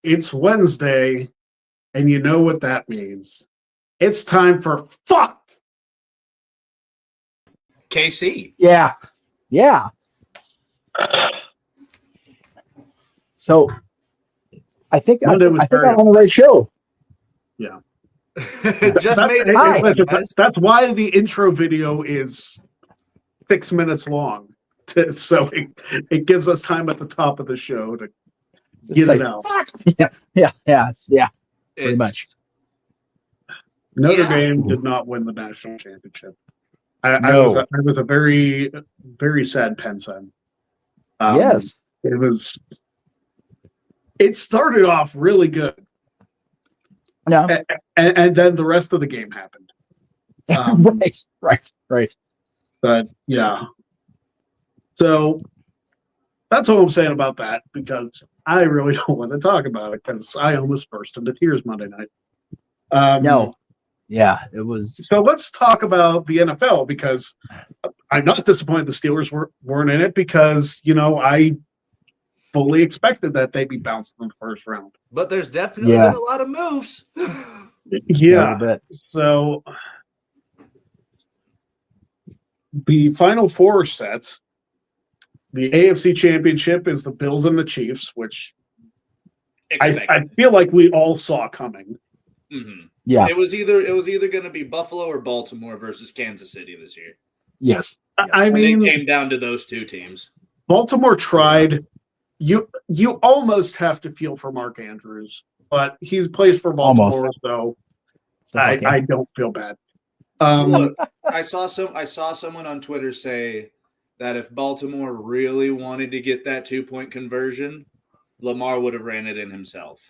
It's Wednesday, and you know what that means. It's time for fuck KC. Yeah. So I think I'm on the right show. Yeah. Just made it. That's why the intro video is 6 minutes long. So it gives us time at the top of the show to get it out. Yeah. Pretty much. Notre Dame did not win the national championship. I was a very, very sad Penn fan. Yes. It started off really good. No. And then the rest of the game happened. Right. But yeah. So that's all I'm saying about that, because I really don't want to talk about it, because I almost burst into tears Monday night. No. Yeah, it was. So let's talk about the NFL, because I'm not disappointed the Steelers weren't in it, because, I fully expected that they'd be bounced in the first round. But there's definitely been a lot of moves. Yeah. So the final four sets, the AFC Championship is the Bills and the Chiefs, which I feel like we all saw coming. Mm-hmm. Yeah. It was either going to be Buffalo or Baltimore versus Kansas City this year. Yes. I mean, it came down to those two teams. Baltimore tried. You almost have to feel for Mark Andrews, but he plays for Baltimore, so I don't feel bad. Look, I saw someone on Twitter say that if Baltimore really wanted to get that 2-point conversion, Lamar would have ran it in himself.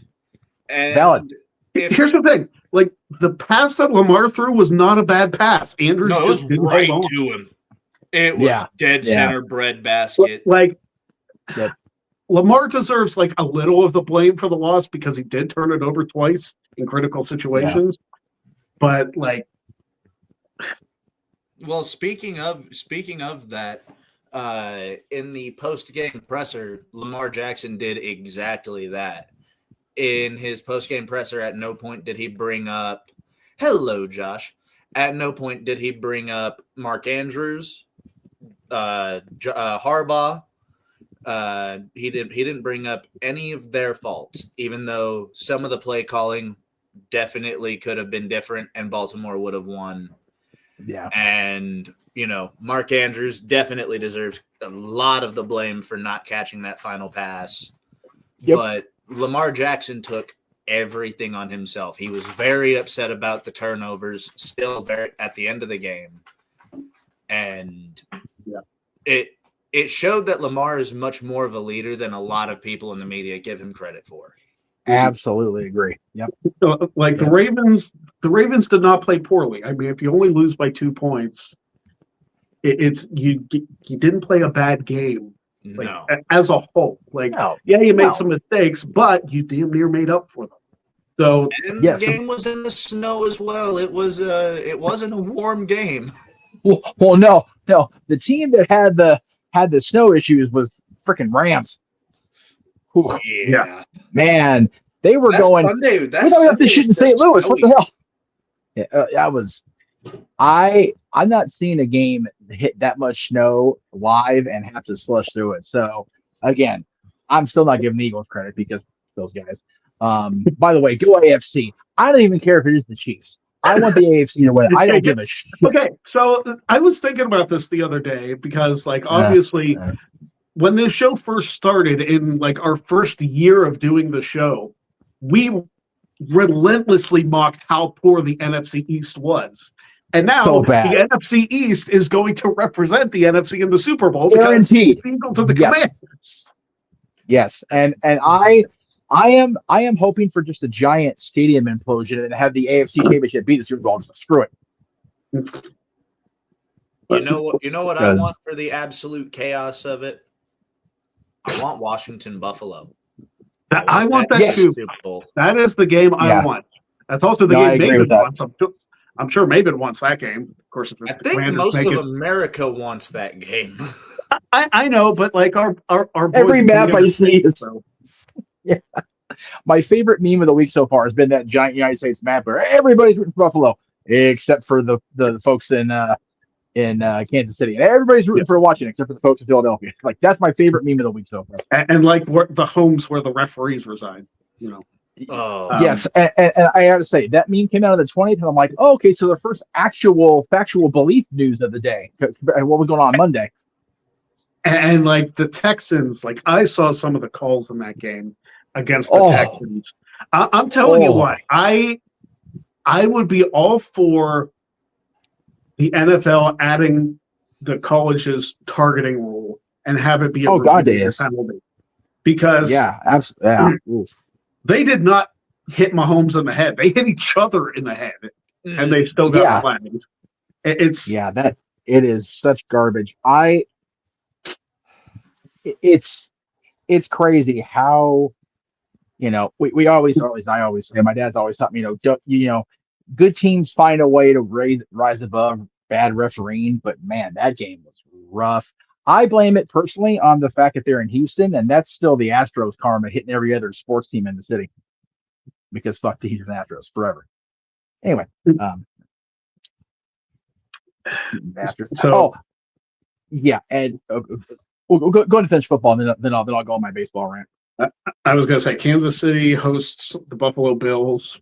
And valid. Here's the thing: like, the pass that Lamar threw was not a bad pass. Andrews just didn't right hold on to him. It was dead center breadbasket. Like, Lamar deserves like a little of the blame for the loss, because he did turn it over twice in critical situations. But like, well, speaking of that, in the post-game presser, Lamar Jackson did exactly that. In his post-game presser, at no point did he bring up – hello, Josh. At no point did he bring up Mark Andrews, Harbaugh. He didn't bring up any of their faults, even though some of the play calling definitely could have been different and Baltimore would have won. Yeah. And, Mark Andrews definitely deserves a lot of the blame for not catching that final pass. Yep. But Lamar Jackson took everything on himself. He was very upset about the turnovers still at the end of the game. And it showed that Lamar is much more of a leader than a lot of people in the media give him credit for. Absolutely agree. Yep. Like, the Ravens did not play poorly. I mean, if you only lose by 2 points, you didn't play a bad game. Like, no. As a whole. Like, you made some mistakes, but you damn near made up for them. So, and the game was in the snow as well. It wasn't a warm game. Well, no. The team that had the snow issues was freaking Rams. Ooh, yeah, man, they were going. Sunday. That's we don't have to shoot in St. Louis. What the hell? Yeah, that was. I'm not seeing a game hit that much snow live and have to slush through it. So again, I'm still not giving the Eagles credit because those guys. By the way, go AFC. I don't even care if it is the Chiefs. I want the AFC to win. I don't give a shit. Okay, so I was thinking about this the other day, because, like, obviously, when this show first started, in like our first year of doing the show, we relentlessly mocked how poor the NFC East was. And now the NFC East is going to represent the NFC in the Super Bowl. Guaranteed. Eagles of the Commanders. Yes, and I am hoping for just a giant stadium implosion and have the AFC Championship beat the Super Bowl. So screw it. You know what I want for the absolute chaos of it? I want Washington Buffalo. I want that too. That is the game I want. That's also the game Maven wants. I'm sure Maven wants that game. Of course, I think most of America wants that game. I know, but like our boys every map I see is. Yeah. My favorite meme of the week so far has been that giant United States map where everybody's rooting for Buffalo except for the folks in Kansas City, and everybody's rooting for Washington except for the folks in Philadelphia. Like that's my favorite meme of the week so far. And like the homes where the referees reside, you know. Yes, and I got to say that meme came out on the 20th, and I'm like, oh, okay, so the first actual factual belief news of the day. What was going on Monday? And like the Texans, like I saw some of the calls in that game against the Texans. I'm telling you what, I would be all for the NFL adding the college's targeting rule and have it be a penalty. Because they did not hit Mahomes in the head. They hit each other in the head, and they still got flagged. It is such garbage. It's crazy how we always I always say, my dad's always taught me, good teams find a way to rise above bad refereeing, but man, that game was rough. I blame it personally on the fact that they're in Houston, and that's still the Astros karma hitting every other sports team in the city. Because fuck the Houston Astros forever. Anyway, and we'll go to finish football, and then I'll go on my baseball rant. I was going to say Kansas City hosts the Buffalo Bills.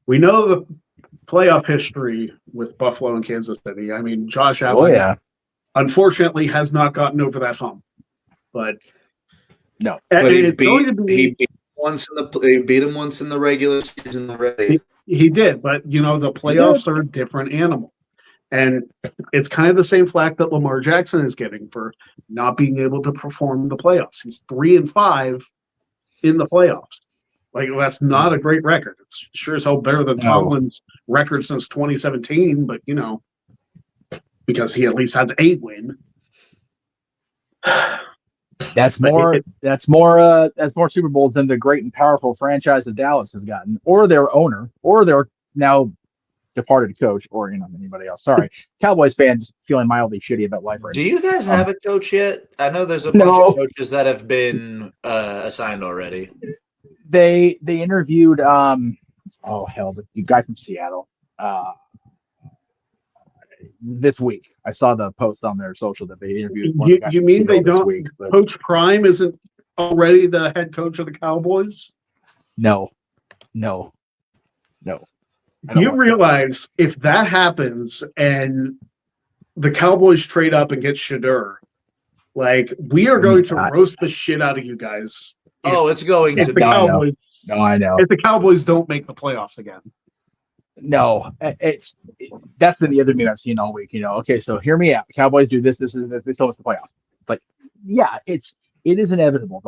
We know the playoff history with Buffalo and Kansas City. I mean, Josh Allen, unfortunately, has not gotten over that hump. But no, he beat him once in the regular season already. He did, but the playoffs are a different animal. And it's kind of the same flack that Lamar Jackson is getting for not being able to perform in the playoffs. He's 3-5 in the playoffs. Like, that's not a great record. It's sure as hell better than Tomlin's record since 2017, but because he at least had 8 win. That's more Super Bowls than the great and powerful franchise that Dallas has gotten, or their owner, or their now departed coach, or anybody else. Sorry, Cowboys fans feeling mildly shitty about life right now. Do you guys have a coach yet? I know there's a bunch of coaches that have been assigned already. They interviewed the guy from Seattle this week. I saw the post on their social that they interviewed. You mean they don't? Coach Prime isn't already the head coach of the Cowboys? No. You realize if that happens and the Cowboys trade up and get Shadur, like, we are going to roast the shit out of you guys. It's going to be. I know. If the Cowboys don't make the playoffs again. No, that's been the other meme I've seen all week. Okay, so hear me out. Cowboys do this, they told us the playoffs. But yeah, it is inevitable.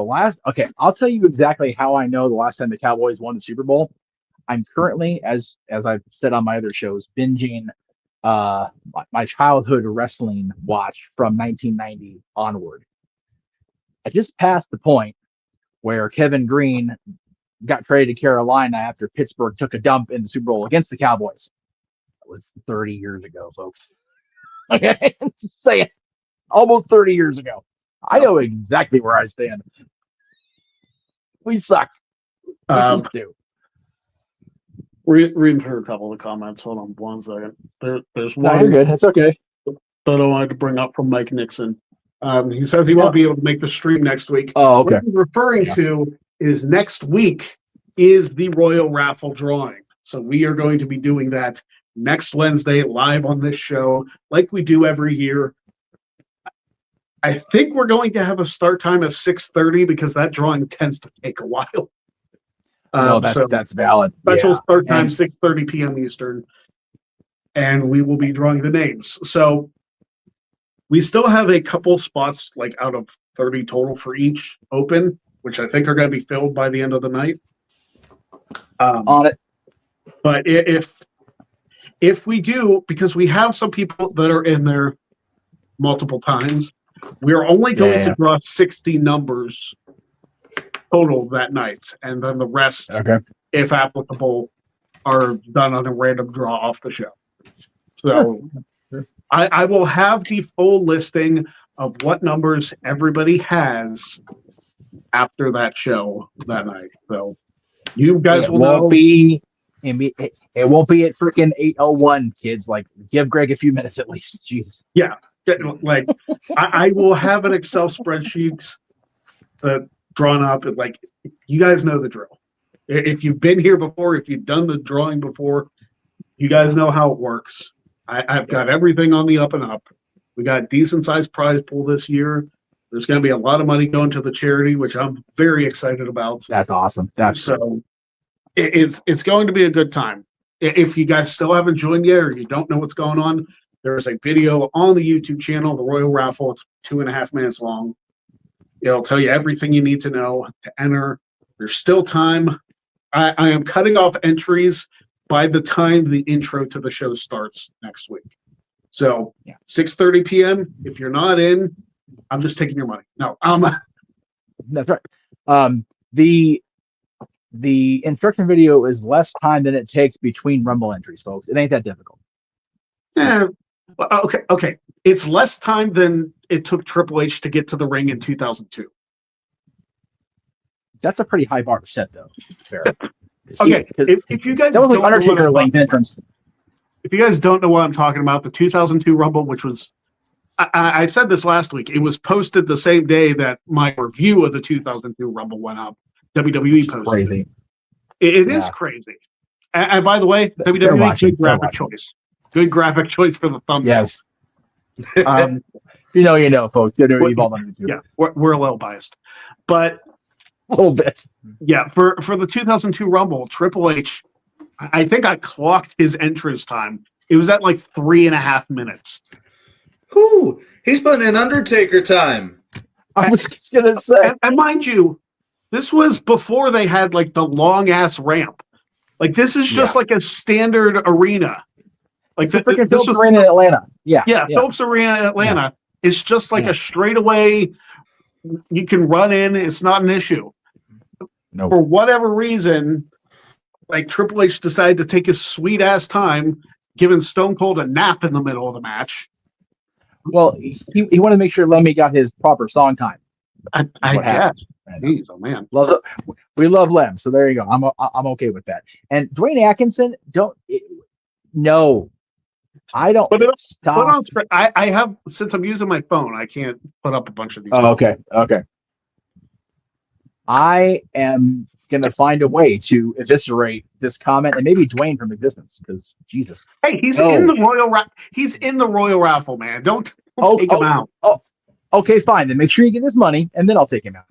I'll tell you exactly how I know the last time the Cowboys won the Super Bowl. I'm currently, as I've said on my other shows, binging my childhood wrestling watch from 1990 onward. I just passed the point where Kevin Green got traded to Carolina after Pittsburgh took a dump in the Super Bowl against the Cowboys. That was 30 years ago, folks. Okay, just saying, almost 30 years ago. I know exactly where I stand. We suck. We do. Reading through a couple of the comments. Hold on one second. There's one. No, you're good. That's okay. That I wanted to bring up from Mike Nixon. He says he won't be able to make the stream next week. Oh, okay. What he's referring to is next week is the Royal Raffle drawing. So we are going to be doing that next Wednesday live on this show like we do every year. I think we're going to have a start time of 6:30 because that drawing tends to take a while. That's valid. Special start time, 6:30 p.m. Eastern. And we will be drawing the names. So we still have a couple spots, like out of 30 total for each open, which I think are going to be filled by the end of the night. On it. But if we do, because we have some people that are in there multiple times, we are only going to draw 60 numbers total that night, and then the rest, if applicable, are done on a random draw off the show. So I will have the full listing of what numbers everybody has after that show that night. So You guys will won't know. Be, it won't be at freaking 8:01, kids. Like, give Greg a few minutes at least. Jeez. Yeah, like I will have an Excel spreadsheet drawn up, and like you guys know the drill. If you've been here before, if you've done the drawing before, you guys know how it works. I've got everything on the up and up. We got decent sized prize pool this year. There's going to be a lot of money going to the charity, which I'm very excited about. That's awesome. That's so. It's going to be a good time. If you guys still haven't joined yet, or you don't know what's going on, there's a video on the YouTube channel, the Royal Raffle. It's 2.5 minutes long. It'll tell you everything you need to know to enter. There's still time. I am cutting off entries by the time the intro to the show starts next week. So 6:30 p.m. If you're not in, I'm just taking your money. No, that's right. The instruction video is less time than it takes between Rumble entries, folks. It ain't that difficult. Yeah. Okay. It's less time than it took Triple H to get to the ring in 2002. That's a pretty high bar to set, though. Okay. If you guys that was like Undertaker length entrance. If you guys don't know what I'm talking about, the 2002 Rumble, which was, I said this last week, it was posted the same day that my review of the 2002 Rumble went up. WWE posted. Crazy. It is crazy. And by the way, WWE, good graphic choice. Good graphic choice for the thumbnail. Yes. You know, folks. You've all on YouTube. Yeah, we're a little biased. But a little bit. Yeah, for the 2002 Rumble, Triple H, I think I clocked his entrance time. It was at like 3.5 minutes. Ooh, he's putting in Undertaker time. I was just going to say. And mind you, this was before they had like the long ass ramp. Like this is just like a standard arena. Like the freaking Phillips Arena in Atlanta. Yeah. Phillips Arena in Atlanta. It's just like a straightaway. You can run in. It's not an issue. Nope. For whatever reason, like Triple H decided to take his sweet ass time, giving Stone Cold a nap in the middle of the match. Well, he wanted to make sure Lemmy got his proper song time. I guess. Jeez, oh man, we love Lem, so there you go. I'm okay with that. And Dwayne Atkinson, no, I don't. Stop. I have, since I'm using my phone, I can't put up a bunch of these. Oh, okay. I am gonna find a way to eviscerate this comment and maybe Dwayne from existence because Jesus. Hey, he's in the Royal. He's in the Royal Raffle, man. Don't take him out. Oh, okay, fine. Then make sure you get his money, and then I'll take him out.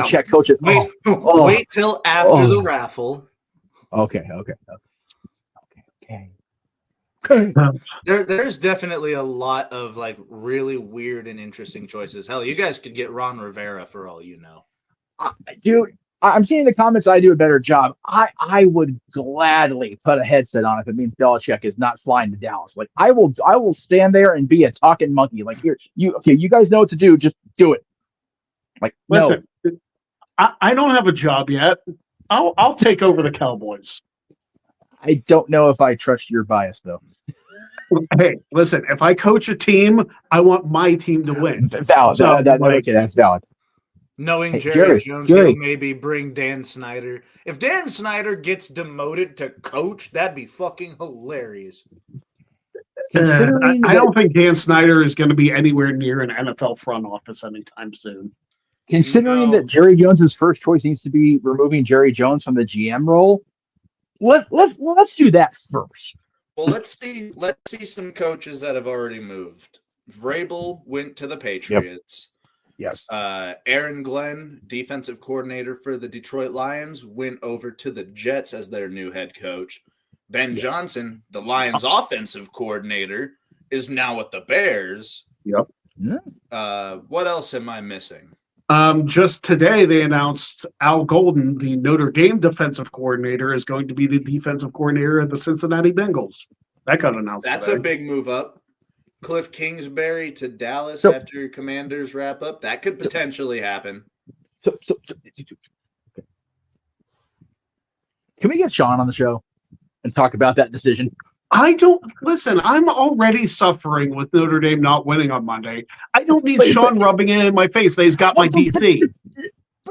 Check, coach it. Wait till after the raffle. Okay. There's definitely a lot of like really weird and interesting choices. Hell, you guys could get Ron Rivera for all you know. Dude, I'm seeing in the comments I do a better job. I would gladly put a headset on if it means Belichick is not flying to Dallas. Like I will stand there and be a talking monkey. Like here, you guys know what to do. Just do it. Like listen, no. I don't have a job yet. I'll take over the Cowboys. I don't know if I trust your bias though. Hey, listen, if I coach a team, I want my team to win. Valid. Okay, that's valid. Knowing Jerry Jones, he'll maybe bring Dan Snyder. If Dan Snyder gets demoted to coach, that'd be fucking hilarious. I don't think Dan Snyder is going to be anywhere near an NFL front office anytime soon. Considering that Jerry Jones's first choice needs to be removing Jerry Jones from the GM role, let's do that first. Well, let's see some coaches that have already moved. Vrabel went to the Patriots. Yep. Yes. Aaron Glenn, defensive coordinator for the Detroit Lions, went over to the Jets as their new head coach. Ben Johnson, the Lions offensive coordinator, is now with the Bears. Yep. What else am I missing? Just today, they announced Al Golden, the Notre Dame defensive coordinator, is going to be the defensive coordinator of the Cincinnati Bengals. That got announced. That's today. A big move up. Cliff Kingsbury to Dallas after Commanders wrap up. That could potentially happen. Can we get Sean on the show and talk about that decision? I don't listen. I'm already suffering with Notre Dame not winning on Monday. I don't need Sean rubbing it in my face that he's got my DC.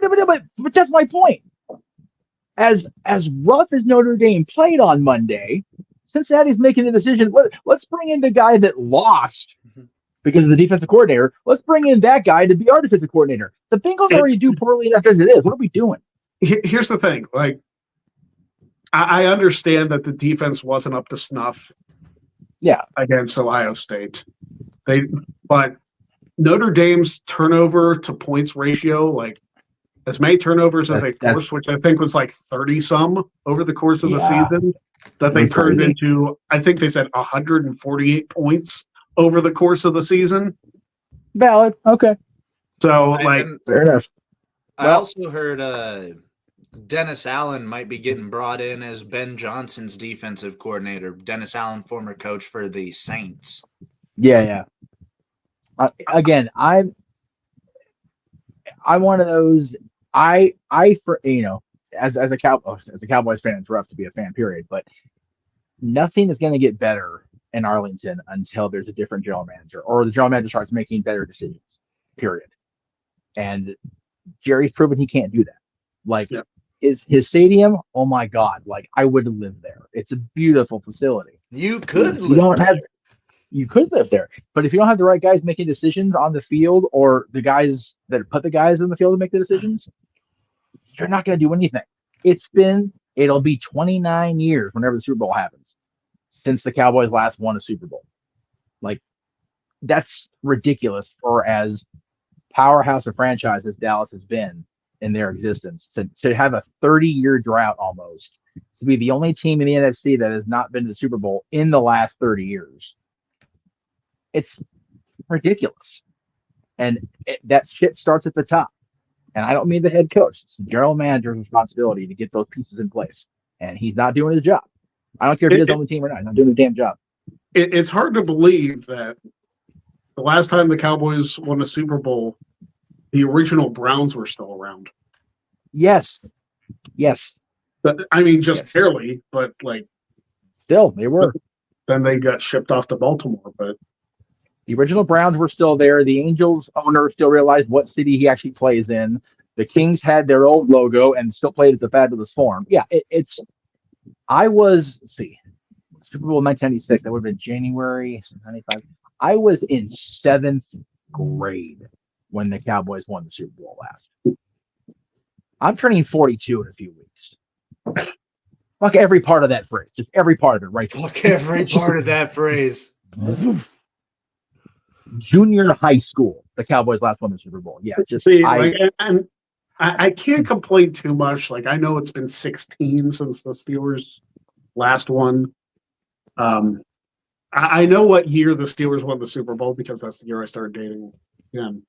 But that's my point. as rough as Notre Dame played on Monday, Cincinnati's making a decision. Let's bring in the guy that lost because of the defensive coordinator. Let's bring in that guy to be our defensive coordinator. The Bengals already do poorly enough as it is. What are we doing? Here's the thing. Like, I understand that the defense wasn't up to snuff. Yeah, against Ohio State, but Notre Dame's turnover to points ratio, like as many turnovers as they forced, which I think was like 30 some over the course of the season, that they turned into, I think they said 148 points over the course of the season. Valid. Okay. So, like, fair enough. I also heard Dennis Allen might be getting brought in as Ben Johnson's defensive coordinator. Dennis Allen, former coach for the Saints. Yeah. Again, I'm one of those. I for as a Cowboys fan, it's rough to be a fan. Period. But nothing is going to get better in Arlington until there's a different general manager, or the general manager starts making better decisions. Period. And Jerry's proven he can't do that. Like. Yeah. His stadium, oh my God! Like I would live there. It's a beautiful facility. You could you could live there, but if you don't have the right guys making decisions on the field, or the guys that put the guys in the field to make the decisions, you're not going to do anything. It'll be 29 years whenever the Super Bowl happens since the Cowboys last won a Super Bowl. Like that's ridiculous for as powerhouse of franchise as Dallas has been in their existence, to have a 30-year drought almost, to be the only team in the NFC that has not been to the Super Bowl in the last 30 years. It's ridiculous. And that shit starts at the top. And I don't mean the head coach. It's the general manager's responsibility to get those pieces in place. And he's not doing his job. I don't care if he is on the team or not. He's not doing his damn job. It's hard to believe that the last time the Cowboys won a Super Bowl, the original Browns were still around. Yes. But, I mean, just barely, but like. Still, they were. Then they got shipped off to Baltimore, but. The original Browns were still there. The Angels owner still realized what city he actually plays in. The Kings had their old logo and still played at the fabulous Forum. Yeah, let's see, Super Bowl 1996, that would have been January 95. I was in 7th grade when the Cowboys won the Super Bowl last. I'm turning 42 in a few weeks. Fuck every part of that phrase. Just every part of it, right? Fuck every part of that phrase. Junior high school, the Cowboys last won the Super Bowl. Yeah, just I can't complain too much. Like I know it's been 16 since the Steelers last won. I know what year the Steelers won the Super Bowl because that's the year I started dating him.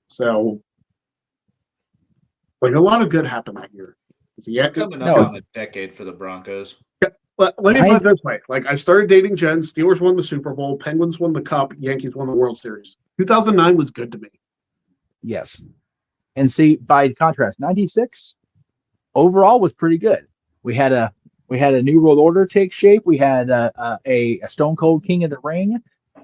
So, like a lot of good happened that year. Coming up on a decade for the Broncos. Let me put it this way. Like I started dating Jen, Steelers won the Super Bowl, Penguins won the Cup, Yankees won the World Series. 2009 was good to me. Yes. And see, by contrast, 96 overall was pretty good. We had a New World Order take shape. We had a Stone Cold King of the Ring,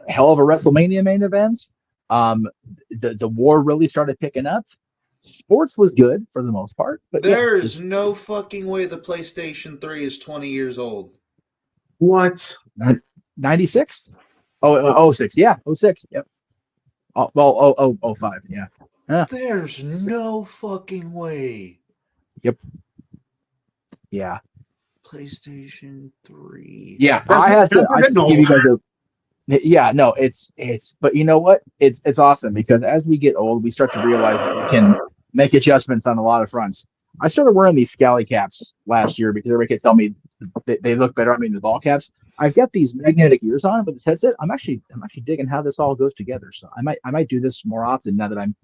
a hell of a WrestleMania main event. The war really started picking up. Sports was good for the most part, but there's no fucking way the PlayStation 3 is 20 years old. What? 96? Oh, 06. Yeah, 06. Yep. Oh, 05. Yeah. There's no fucking way. Yep. Yeah. PlayStation 3. Yeah, I have to give you guys a. Yeah, no, it's. But you know what? It's awesome because as we get old, we start to realize that we can make adjustments on a lot of fronts. I started wearing these scally caps last year because everybody could tell me they look better on me than the ball caps. I've got these magnetic ears on with this headset. I'm actually digging how this all goes together. So I might do this more often now that I'm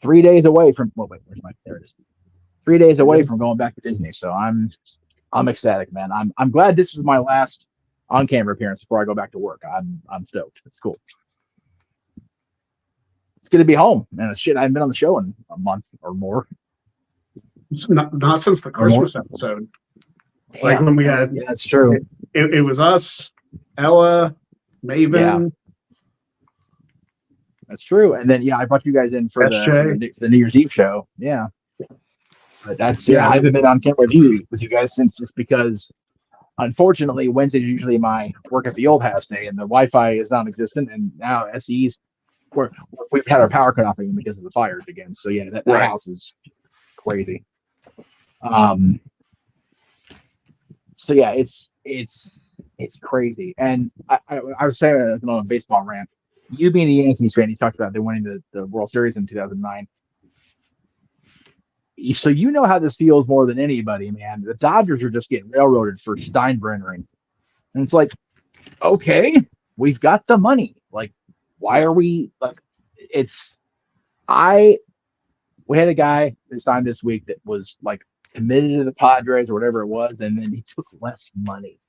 3 days away from. Well, wait, where's my? There it is. 3 days away from going back to Disney. So I'm ecstatic, man. I'm glad this is my last on-camera appearance before I go back to work. I'm stoked. It's cool. It's good to be home, man. Shit, I haven't been on the show in a month or more. Not since the Christmas episode. Damn. Like when we had. Yeah, that's true. It was us, Ella, Maven. Yeah. That's true. And then I brought you guys in for the New Year's Eve show. Yeah. But that's I haven't been on camera with you guys since, just because unfortunately Wednesday is usually my work at the old house day, and the Wi-Fi is non-existent, and now SE's we've had our power cut off again because of the fires again. So yeah, that house is crazy. So yeah, it's crazy. And I was saying on a baseball rant, you being a Yankees fan, you talked about they winning the World Series in 2009. So you know how this feels more than anybody, man. The Dodgers are just getting railroaded for Steinbrennering. And it's like, okay, we've got the money. Like, why are we like we had a guy that signed this week that was like committed to the Padres or whatever it was, and then he took less money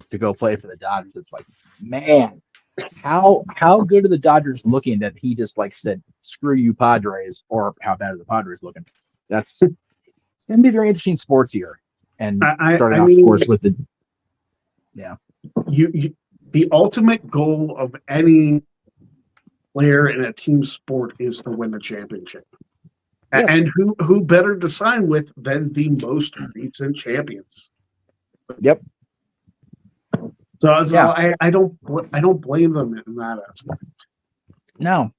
to go play for the Dodgers. It's like, man, how good are the Dodgers looking that he just like said, screw you Padres, or how bad are the Padres looking? It's gonna be a very interesting sports year. And starting off, of course, with the the ultimate goal of any player in a team sport is to win the championship. Yes. And who better to sign with than the most recent champions? Yep. So I don't blame them in that aspect. No.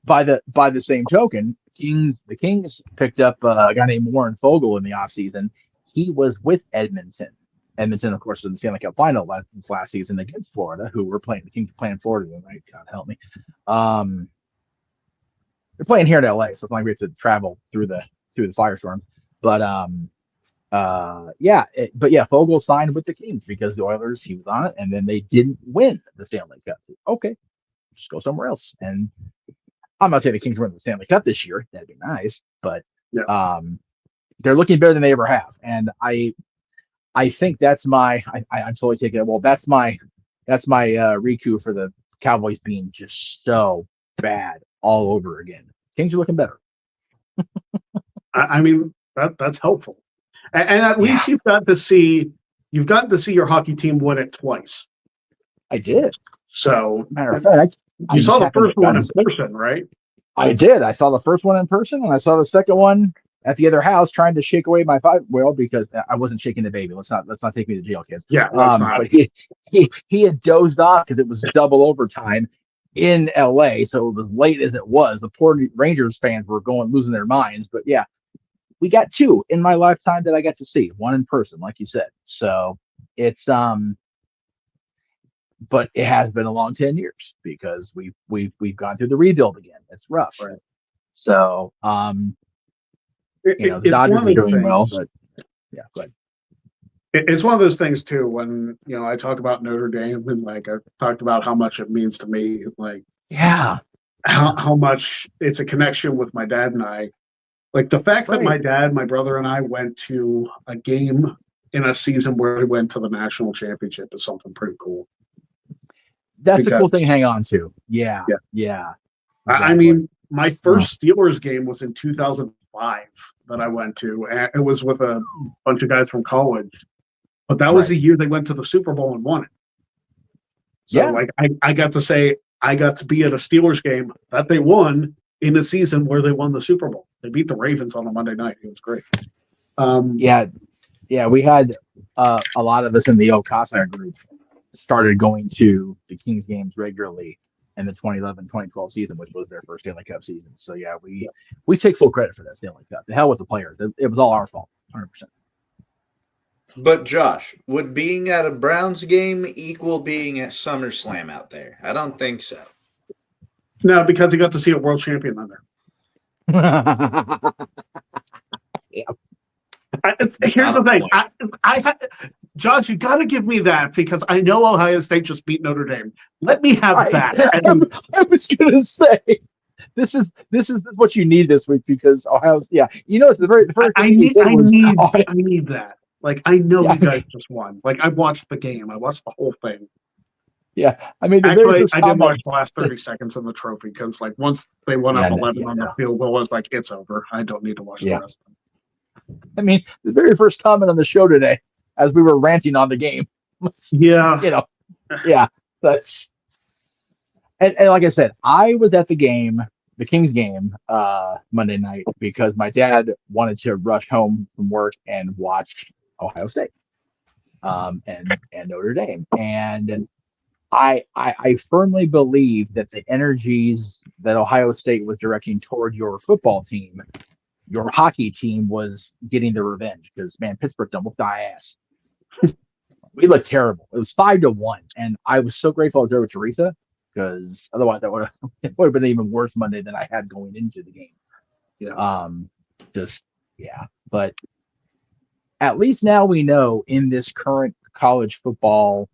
By the same token, the Kings picked up a guy named Warren Fogle in the offseason. He was with Edmonton. Edmonton, of course, was in the Stanley Cup final last season against Florida, who were playing. The Kings were playing Florida tonight. God help me. They're playing here in LA, so it's not like we have to travel through the firestorm. But Fogle signed with the Kings because the Oilers, he was on it, and then they didn't win the Stanley Cup. Okay, just go somewhere else. And I'm not saying the Kings win the Stanley Cup this year. That'd be nice, but they're looking better than they ever have. And I think that's I'm totally taking it. Well, that's my Riku for the Cowboys being just so bad all over again. Kings are looking better. I mean, that's helpful. And at least you've gotten to see your hockey team win it twice. I did. So, matter of fact, you saw the first one in person, right? I did. I saw the first one in person, and I saw the second one at the other house trying to shake away my because I wasn't shaking the baby. Let's not take me to jail, kids. Yeah, but he had dozed off because it was double overtime in LA, so it was late as it was. The poor Rangers fans were losing their minds. But yeah, we got two in my lifetime that I got to see, one in person, like you said. So it's but it has been a long 10 years because we've gone through the rebuild again. It's rough, right? So the Dodgers are doing well, but yeah, go ahead. It's one of those things too. When I talk about Notre Dame, and like I've talked about how much it means to me, like how much it's a connection with my dad and I. Like the fact that my dad, my brother, and I went to a game in a season where we went to the national championship is something pretty cool. That's a cool thing to hang on to. Yeah. Exactly. I mean, my first Steelers game was in 2005 that I went to, and it was with a bunch of guys from college. But that was the year they went to the Super Bowl and won it. So, like, I got to be at a Steelers game that they won in a season where they won the Super Bowl. They beat the Ravens on a Monday night. It was great. We had a lot of us in the Ocasa group started going to the Kings games regularly in the 2011-2012 season, which was their first Stanley Cup season. So yeah, we take full credit for that Stanley Cup. The hell with the players. It was all our fault, 100%. But Josh, would being at a Browns game equal being at SummerSlam out there? I don't think so. No, because you got to see a world champion on there. Here's the thing. Josh, you got to give me that because I know Ohio State just beat Notre Dame. Let me have that. I was going to say this is what you need this week because Ohio's it's the first I need that. Like I know you guys just won. Like I watched the game. I watched the whole thing. Yeah, I mean, I didn't watch the last 30 seconds of the trophy because, like, once they went up 11 on the field goal, I was like, it's over. I don't need to watch the rest of it. I mean, the very first comment on the show today, as we were ranting on the game, that's and like I said, I was at the game the Kings game Monday night because my dad wanted to rush home from work and watch Ohio State and Notre Dame. And I firmly believe that the energies that Ohio State was directing toward your football team, your hockey team was getting the revenge because, man, Pittsburgh double die ass. We looked terrible. It was 5-1. And I was so grateful I was there with Teresa because otherwise that would have been even worse Monday than I had going into the game. Yeah. But at least now we know in this current college football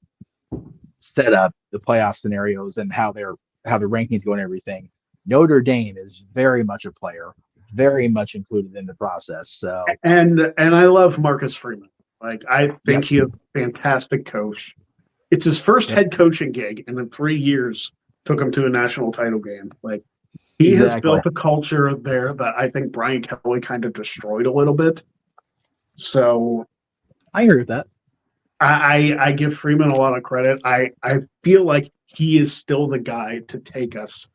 setup, the playoff scenarios and how the rankings go and everything. Notre Dame is very much a player, very much included in the process. So and I love Marcus Freeman. Like I think he is a fantastic coach. It's his first head coaching gig, and in 3 years took him to a national title game. Like he has built a culture there that I think Brian Kelly kind of destroyed a little bit. So I agree with that. I give Freeman a lot of credit. I feel like he is still the guy to take us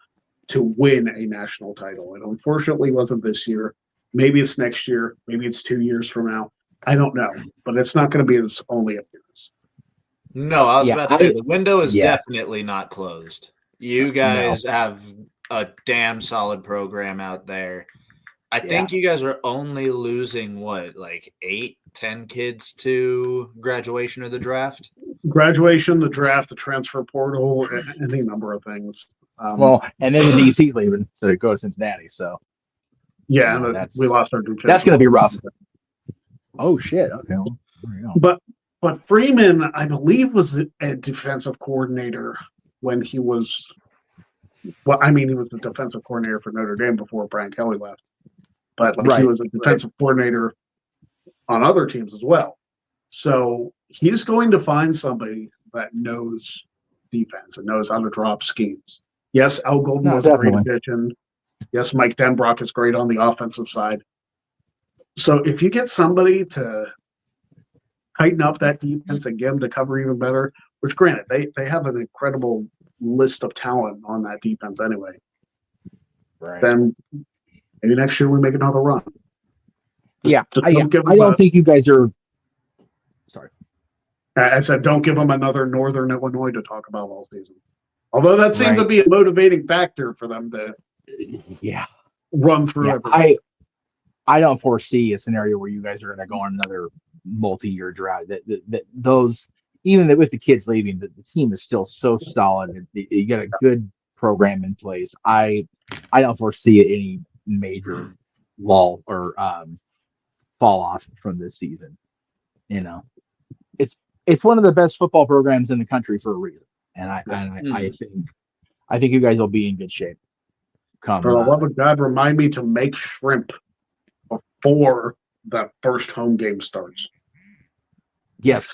to win a national title. It unfortunately wasn't this year. Maybe it's next year. Maybe it's 2 years from now. I don't know. But it's not going to be his only appearance. No, I was about to say the window is definitely not closed. You guys have a damn solid program out there. I think you guys are only losing, like 8-10 kids to graduation or the draft? Graduation, the draft, the transfer portal, any number of things. And then the DC's leaving to go to Cincinnati. So, we lost our defense. That's going to be rough. Oh, shit. Okay. Well, But Freeman, I believe, was a defensive coordinator when he was he was the defensive coordinator for Notre Dame before Brian Kelly left. But he was a defensive coordinator on other teams as well. So he's going to find somebody that knows defense and knows how to drop schemes. Yes, Al Golden was a great addition. Yes, Mike Denbrock is great on the offensive side. So if you get somebody to tighten up that defense and get them to cover even better, which granted, they have an incredible list of talent on that defense anyway, then maybe next year we make another run. I don't think you guys are – sorry. I said don't give them another Northern Illinois to talk about all season. Although that seems to be a motivating factor for them to run through everything. I don't foresee a scenario where you guys are going to go on another multi-year drought. That those, even with the kids leaving, the team is still so solid. You got a good program in place. I don't foresee any major lull or fall off from this season. You know, it's one of the best football programs in the country for a reason, and I think you guys will be in good shape. For the love of God, remind me to make shrimp before that first home game starts. Yes.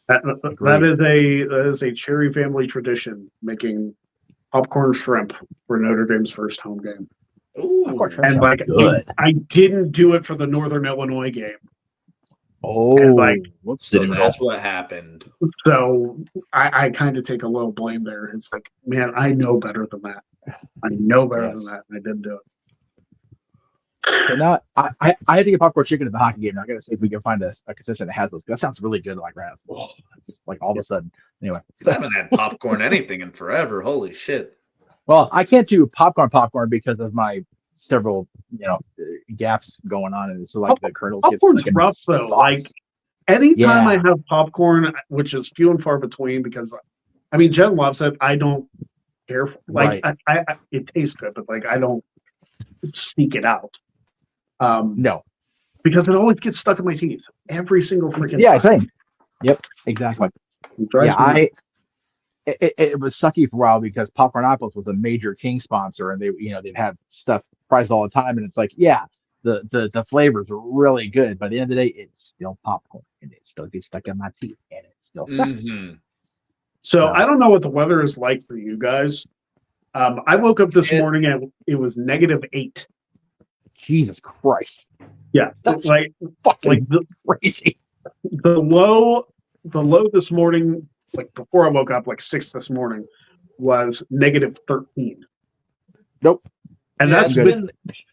That is a Cherry family tradition, making popcorn shrimp for Notre Dame's first home game. Ooh, and I didn't do it for the Northern Illinois game. Oh, so that's what happened. So I kind of take a little blame there. It's like, man, I know better than that. I know better than that, and I didn't do it. So now I had to get popcorn chicken at the hockey game. Now I got to see if we can find a consistent that has those. That sounds really good. Like right now, just like all of a sudden. Anyway, I haven't had popcorn anything in forever. Holy shit! Well, I can't do popcorn because of my several gaps going on, and so like the kernels. Popcorn's rough though. Like anytime I have popcorn, which is few and far between, because Jen loves it. I don't care. I it tastes good, but like I don't sneak it out. No, because it always gets stuck in my teeth every single freaking time. Same. Yep, exactly. It was sucky for a while because Popcornopolis was a major King sponsor, and they'd have stuff priced all the time, and it's like, the flavors are really good, but at the end of the day, it's still popcorn, and it still gets stuck in my teeth, and it still sucks. Mm-hmm. So I don't know what the weather is like for you guys. I woke up this morning and it was -8. Jesus Christ! Yeah, that's like crazy. The low this morning, like before I woke up, like 6 this morning, was -13. Nope. And Yeah,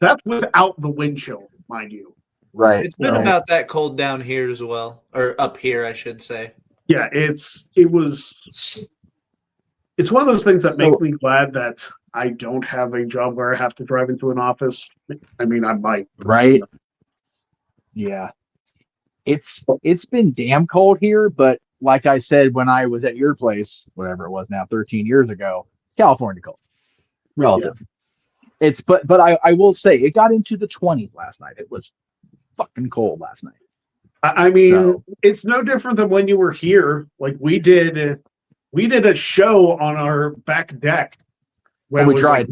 that's without the wind chill, mind you. Right. It's been right. about that cold down here as well, or up here, I should say. Yeah, it's one of those things that make me glad that I don't have a job where I have to drive into an office. I mean, I might. Right. Yeah. It's been damn cold here, but like I said when I was at your place, whatever it was now, 13 years ago, California cold. Relative. Yeah. But I will say it got into the 20s last night. It was fucking cold last night. I mean, it's no different than when you were here. Like we did a show on our back deck when we tried.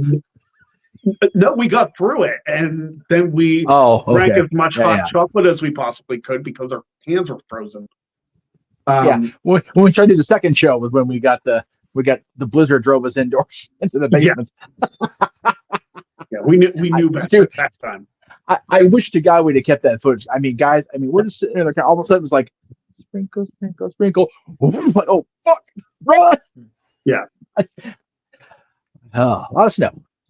No, we got through it, and then we drank as much hot chocolate as we possibly could because our hands were frozen. When we tried to do the second show was when we got the blizzard drove us indoors into the basement. Yeah, we knew better that time. I wish to God we'd have kept that footage. I mean, guys, we're just sitting there, all of a sudden it's like sprinkle, sprinkle, sprinkle. Oh fuck, run! Yeah. A lot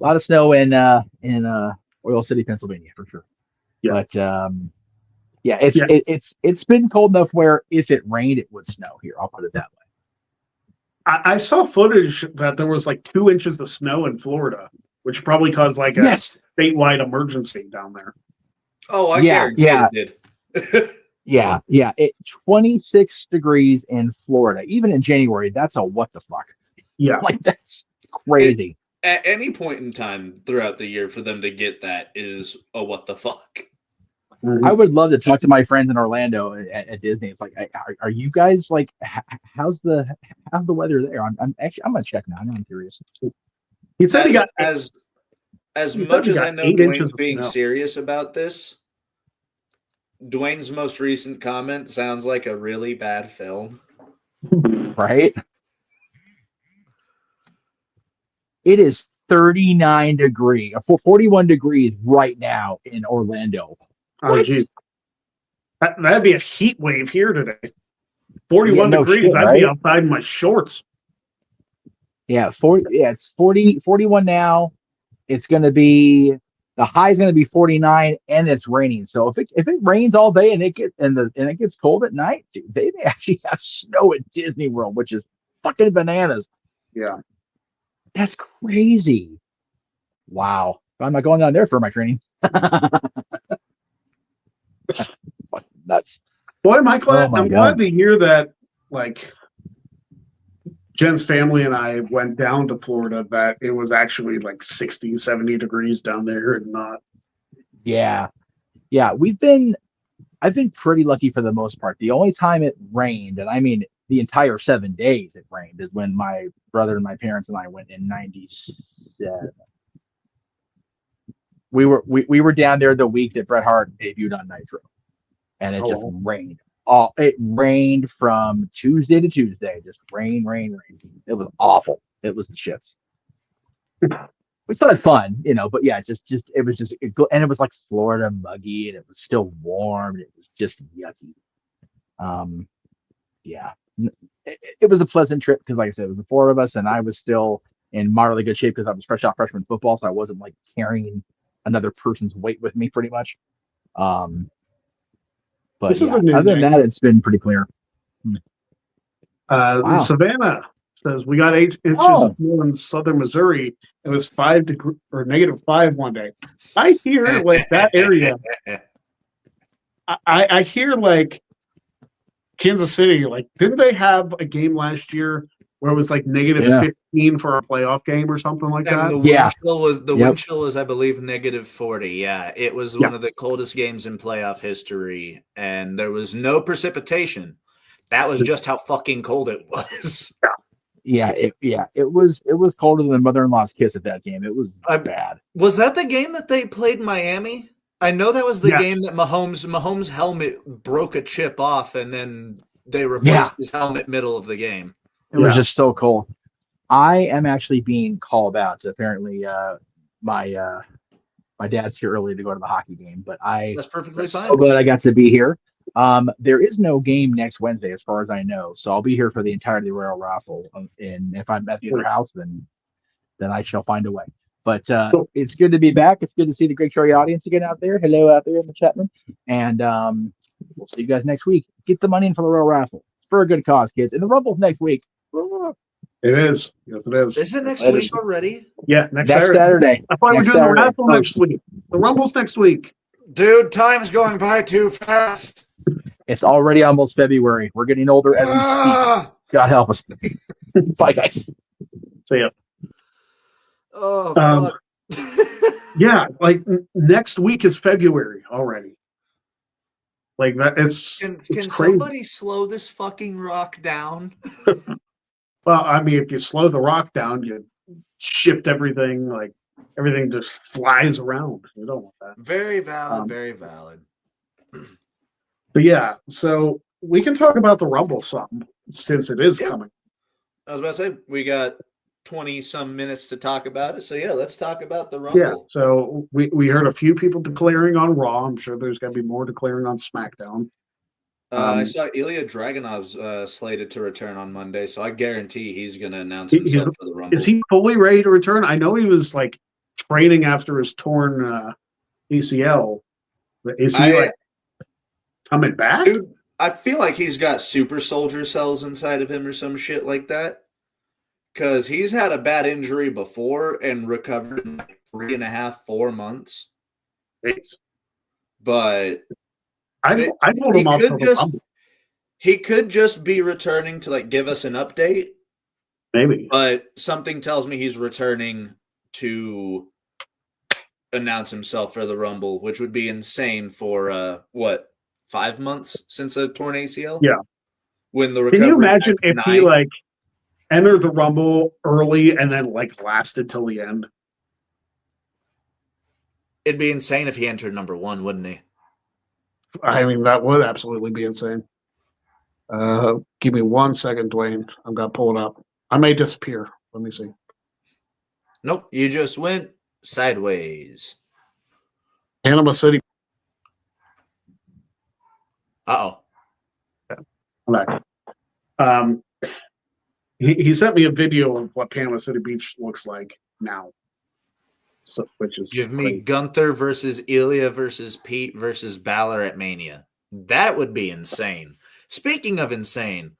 of snow in Oil City, Pennsylvania, for sure. Yeah. But it's been cold enough where if it rained, it would snow here. I'll put it that way. I saw footage that there was like 2 inches of snow in Florida, which probably caused like a statewide emergency down there. Oh, I guarantee it did. Yeah. It 26 degrees in Florida, even in January. That's a what the fuck. Yeah, like that's crazy. At any point in time throughout the year, for them to get that is a what the fuck. Mm-hmm. I would love to talk to my friends in Orlando at Disney. It's like, are you guys like, how's the weather there? I'm gonna check now. I'm curious. He said he got as much as I know Dwayne's being serious about this. Dwayne's most recent comment sounds like a really bad film. Right? It is 39 degrees, 41 degrees right now in Orlando. Oh, geez. That'd be a heat wave here today. 41 degrees. I'd be outside in my shorts. Yeah, it's 41 now. It's going to be, the high is going to be 49 and it's raining. So if it rains all day and it gets cold at night, dude, they actually have snow at Disney World, which is fucking bananas. Yeah. That's crazy. Wow. I'm not going down there for my training. Nuts. Boy, I'm glad to hear that, like, Jen's family and I went down to Florida, that it was actually like 60, 70 degrees down there and not. Yeah. I've been pretty lucky for the most part. The only time it rained, and I mean the entire 7 days it rained, is when my brother and my parents and I went in 97. We were down there the week that Bret Hart debuted on Nitro, and it just rained. It rained from Tuesday to Tuesday. Just rain. It was awful. It was the shits. We thought it was fun, but yeah, and it was like Florida muggy, and it was still warm. And it was just yucky. Yeah, it was a pleasant trip because, like I said, it was the 4 of us, and I was still in moderately good shape because I was fresh out freshman football, so I wasn't like carrying another person's weight with me, pretty much. But other than that, it's been pretty clear. Wow. Savannah says we got 8 inches of snow in southern Missouri. It was -5 one day. I hear like that area. I hear like Kansas City. Like, didn't they have a game last year where it was like -15 for a playoff game or something like that? The wind chill was, I believe, -40. Yeah, it was one of the coldest games in playoff history, and there was no precipitation. That was just how fucking cold it was. It was colder than mother-in-law's kiss at that game. It was bad. Was that the game that they played in Miami? I know that was the game that Mahomes' helmet broke a chip off, and then they replaced his helmet middle of the game. It was just so cold. I am actually being called out. So apparently, my dad's here early to go to the hockey game, but that's perfectly fine. So glad I got to be here. There is no game next Wednesday, as far as I know, so I'll be here for the entirety of the Royal Raffle. And if I'm at the other house, then I shall find a way. But it's good to be back. It's good to see the Great Story audience again out there. Hello out there in the chat room. And we'll see you guys next week. Get the money in for the Royal Raffle. It's for a good cause, kids. And the Rumble's next week. It is. Yes, it is. Is it next week already? Yeah, Next Saturday. That's why we're doing the raffle next week. The Rumble's next week. Dude, time's going by too fast. It's already almost February. We're getting older as we speak. God help us. Bye, guys. See ya. Oh, fuck. Yeah, like next week is February already. Like that, it's Can crazy. somebody slow this fucking rock down? Well, I mean, if you slow the rock down, you shift everything. Like everything just flies around. You don't want that. Very valid. Very valid. But yeah, so we can talk about the Rumble some since it is coming. I was about to say we got 20 some minutes to talk about it. So yeah, let's talk about the Rumble. Yeah, so we heard a few people declaring on Raw. I'm sure there's going to be more declaring on SmackDown. I saw Ilya Dragunov's slated to return on Monday, so I guarantee he's going to announce himself for the Rumble. Is he fully ready to return? I know he was like training after his torn ACL. Is he like coming back? Dude, I feel like he's got super soldier cells inside of him or some shit like that. Because he's had a bad injury before and recovered in like 3.5, 4 months. But I told him off the Rumble. He could just be returning to like give us an update. Maybe. But something tells me he's returning to announce himself for the Rumble, which would be insane for 5 months since a torn ACL? Yeah. When the recovery. Can you imagine if he like entered the Rumble early and then like lasted till the end? It'd be insane if he entered number 1, wouldn't he? I mean, that would absolutely be insane. Give me 1 second, Dwayne. I'm gonna pull it up. I may disappear. Let me see. Nope, you just went sideways. Panama City. Uh-oh. Yeah. I'm back. He sent me a video of what Panama City Beach looks like now. So, which is give me Gunther versus Ilya versus Pete versus Balor at Mania. That would be insane. Speaking of insane,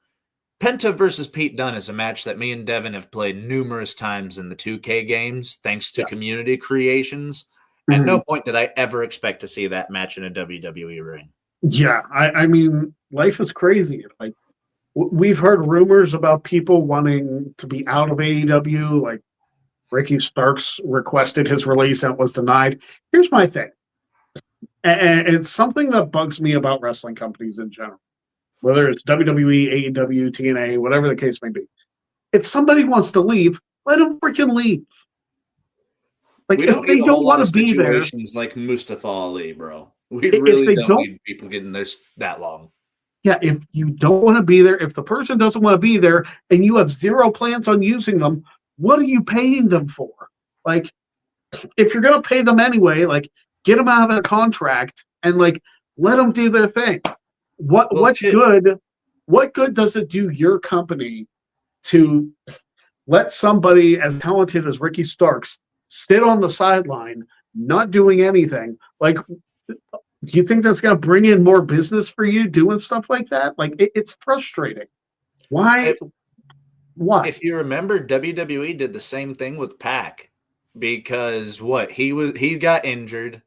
Penta versus Pete Dunne is a match that me and Devin have played numerous times in the 2K games, thanks to community creations. At no point did I ever expect to see that match in a WWE ring. Yeah, I mean, life is crazy. Like, we've heard rumors about people wanting to be out of AEW, like Ricky Starks requested his release and was denied. Here's my thing. And it's something that bugs me about wrestling companies in general, whether it's WWE, AEW, TNA, whatever the case may be. If somebody wants to leave, let them freaking leave. Like, if they don't want to be there, like Mustafa Ali, bro. We really don't need people getting this that long. Yeah, if you don't want to be there, if the person doesn't want to be there, and you have zero plans on using them, what are you paying them for? Like, if you're going to pay them anyway, like, get them out of their contract and like let them do their thing. What good does it do your company to let somebody as talented as Ricky Starks sit on the sideline, not doing anything? Like, do you think that's going to bring in more business for you doing stuff like that? Like, it's frustrating. Why? Why? If you remember, WWE did the same thing with Pac because he got injured,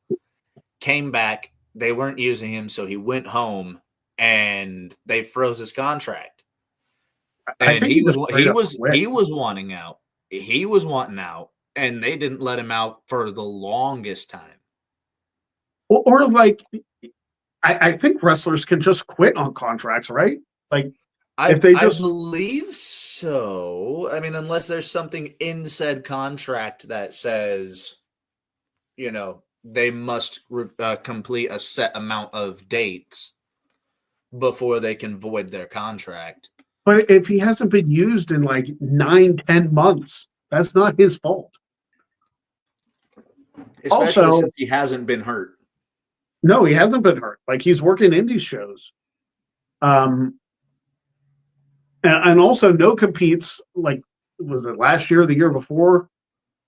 came back, they weren't using him, so he went home and they froze his contract. And he was wanting out. He was wanting out, and they didn't let him out for the longest time. Or like, I think wrestlers can just quit on contracts, right? Like, I believe so. I mean, unless there's something in said contract that says, they must complete a set amount of dates before they can void their contract. But if he hasn't been used in like 9-10 months, that's not his fault. Especially since he hasn't been hurt. No, he hasn't been hurt. Like, he's working indie shows. And also no competes, like, was it last year or the year before?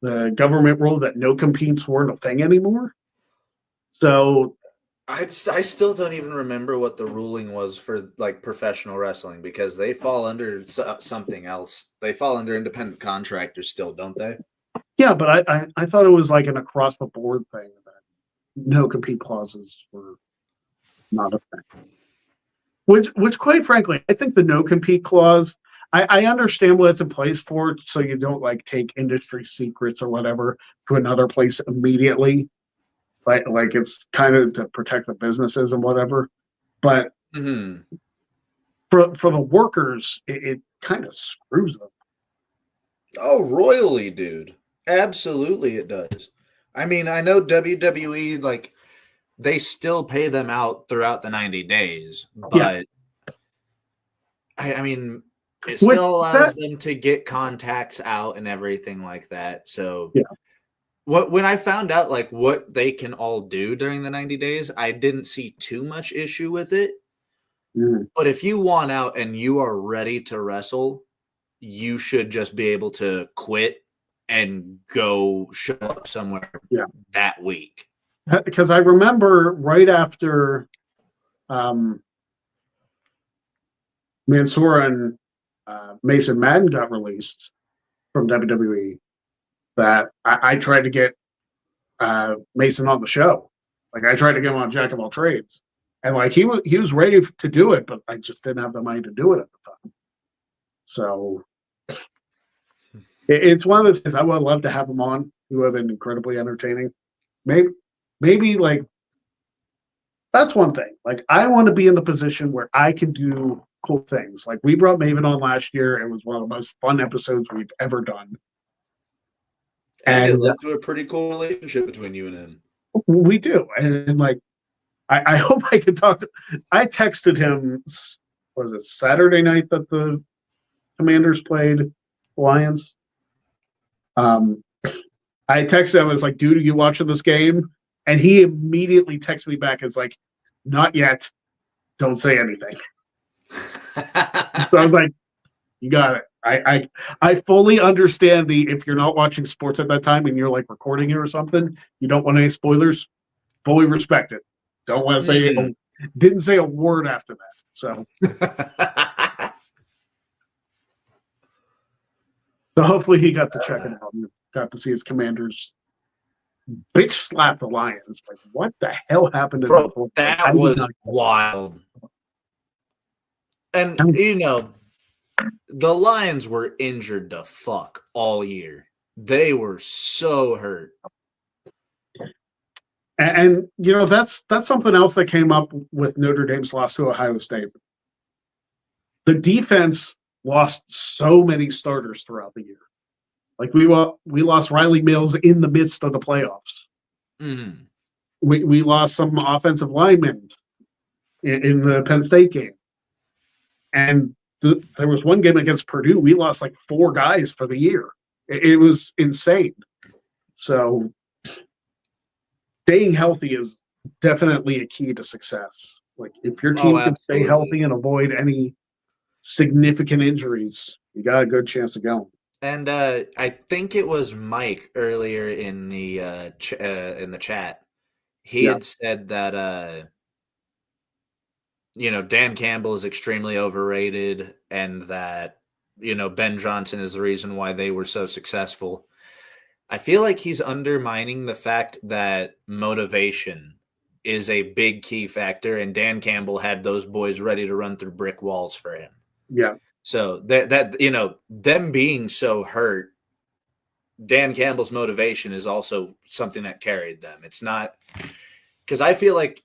the government ruled that no competes weren't a thing anymore. So I still don't even remember what the ruling was for like professional wrestling because they fall under something else. They fall under independent contractors still, don't they? yeah, but I thought it was like an across the board thing that no compete clauses were not a thing. Which quite frankly, I think the no compete clause, I understand what it's in place for, so you don't like take industry secrets or whatever to another place immediately. Like it's kind of to protect the businesses and whatever. But for the workers, it kind of screws them. Oh, royally, dude. Absolutely it does. I mean, I know WWE, like, they still pay them out throughout the 90 days, but I mean, it still allows them to get contacts out and everything like that. So when I found out like what they can all do during the 90 days, I didn't see too much issue with it. But if you want out and you are ready to wrestle, you should just be able to quit and go show up somewhere that week. Because I remember right after Mansoor and Mason Madden got released from WWE, that I tried to get Mason on the show. Like I tried to get him on Jack of all trades, and like he was ready to do it, but I just didn't have the money to do it at the time. So it's one of the things I would love to have him on. He would have been incredibly entertaining. Maybe like that's one thing. Like I want to be in the position where I can do cool things. Like we brought Maven on last year. It was one of the most fun episodes we've ever done. And it led to a pretty cool relationship between you and him. We do. And like, I hope I can talk to, I texted him, was it Saturday night that the Commanders played Lions? I texted him, I was like, dude, are you watching this game? And he immediately texted me back as like, not yet. Don't say anything. So I was like, you got it. I fully understand if you're not watching sports at that time and you're like recording it or something, you don't want any spoilers. Fully respect it. Don't want to say didn't say a word after that. So so hopefully he got to check it out and got to see his Commanders bitch slap the Lions. Like what the hell happened to Bro, that was wild. And you know, the Lions were injured to fuck all year. They were so hurt. And you know, that's something else that came up with Notre Dame's loss to Ohio State. The defense lost so many starters throughout the year. Like we lost Riley Mills in the midst of the playoffs. We lost some offensive linemen in the Penn State game. And there was one game against Purdue. We lost like 4 guys for the year. It was insane. So staying healthy is definitely a key to success. Like if your team can stay healthy and avoid any significant injuries, you got a good chance of going. And I think it was Mike earlier in the chat. He had said that you know, Dan Campbell is extremely overrated and that, you know, Ben Johnson is the reason why they were so successful. I feel like he's undermining the fact that motivation is a big key factor, and Dan Campbell had those boys ready to run through brick walls for him. Yeah. So that you know, them being so hurt, Dan Campbell's motivation is also something that carried them. It's not because I feel like,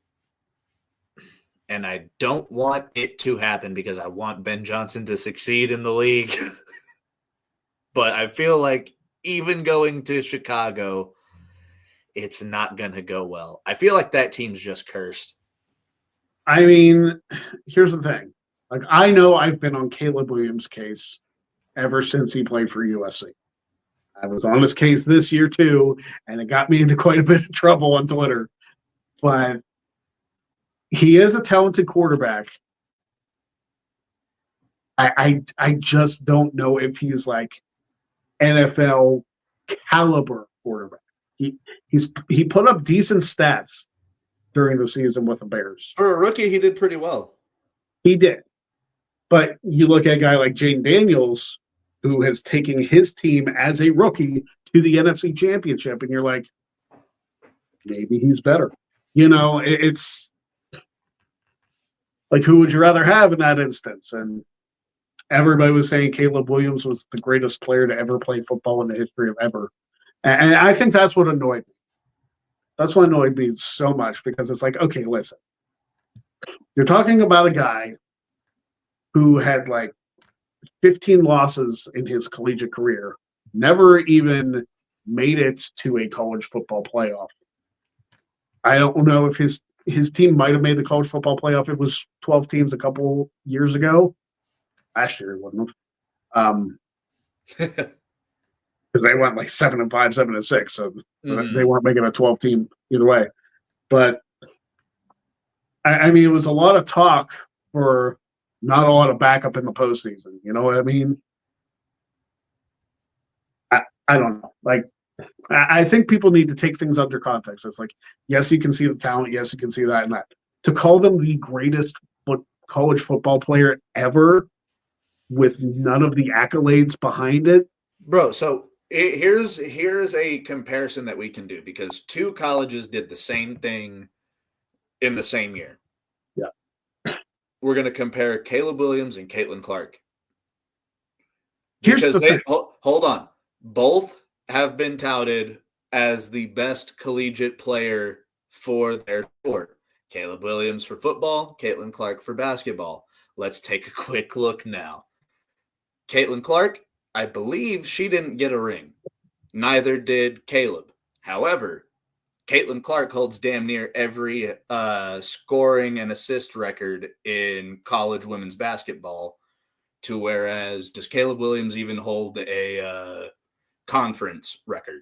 and I don't want it to happen because I want Ben Johnson to succeed in the league. But I feel like even going to Chicago, it's not going to go well. I feel like that team's just cursed. I mean, here's the thing. Like, I know I've been on Caleb Williams' case ever since he played for USC. I was on his case this year too, and it got me into quite a bit of trouble on Twitter. But he is a talented quarterback. I just don't know if he's like NFL caliber quarterback. He put up decent stats during the season with the Bears. For a rookie, he did pretty well. He did. But you look at a guy like Jane Daniels, who has taken his team as a rookie to the NFC Championship, and you're like, maybe he's better. It's like, who would you rather have in that instance? And everybody was saying Caleb Williams was the greatest player to ever play football in the history of ever. And I think that's what annoyed me. That's what annoyed me so much, because it's like, okay, listen. You're talking about a guy who had like 15 losses in his collegiate career, never even made it to a college football playoff. I don't know if his team might have made the college football playoff. It was 12 teams a couple years ago. Last year, it wouldn't have. Because they went like 7-5, 7-6, so they weren't making a 12 team either way. But I mean, it was a lot of talk for not a lot of backup in the postseason. You know what I mean? I don't know. Like, I think people need to take things under context. It's like, yes, you can see the talent. Yes, you can see that and that. To call them the greatest college football player ever with none of the accolades behind it. Bro, so here's a comparison that we can do, because two colleges did the same thing in the same year. Yeah. We're going to compare Caleb Williams and Caitlin Clark. Here's Because the thing. Hold on. Both have been touted as the best collegiate player for their sport. Caleb Williams for football, Caitlin Clark for basketball. Let's take a quick look now. Caitlin Clark, I believe she didn't get a ring. Neither did Caleb. However, Caitlin Clark holds damn near every scoring and assist record in college women's basketball, to whereas does Caleb Williams even hold a conference record?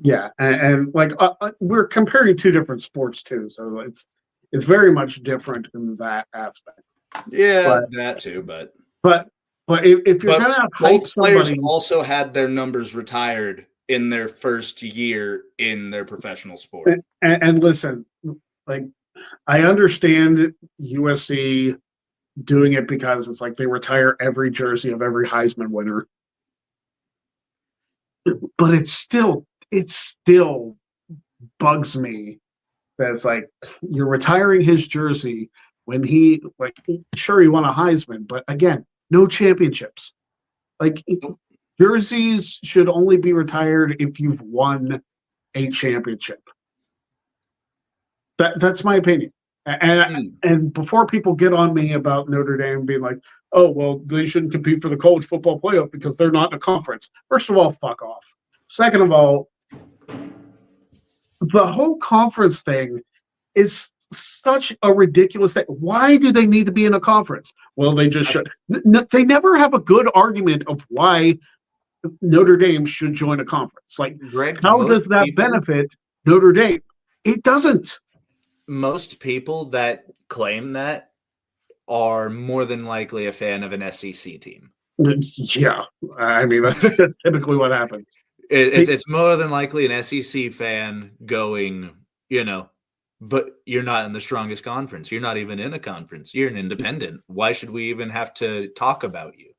Yeah, and like we're comparing two different sports too, so it's very much different in that aspect. Yeah, that too, but if you're gonna hype both players somebody, also had their numbers retired in their first year in their professional sport. And listen, like, I understand USC doing it because it's like they retire every jersey of every Heisman winner, but it still bugs me that it's like you're retiring his jersey when he, like, sure, he won a Heisman, but again, no championships. Like, jerseys should only be retired if you've won a championship. That's my opinion. And before people get on me about Notre Dame being like, oh, well, they shouldn't compete for the college football playoff because they're not in a conference. First of all, fuck off. Second of all, the whole conference thing is such a ridiculous thing. Why do they need to be in a conference? Well, they just should. They never have a good argument of why Notre Dame should join a conference. Like, Greg, how does that benefit Notre Dame? It doesn't. Most people that claim that are more than likely a fan of an SEC team. Yeah, I mean, that's typically what happens. It's more than likely an SEC fan going, but you're not in the strongest conference. You're not even in a conference. You're an independent. Why should we even have to talk about you?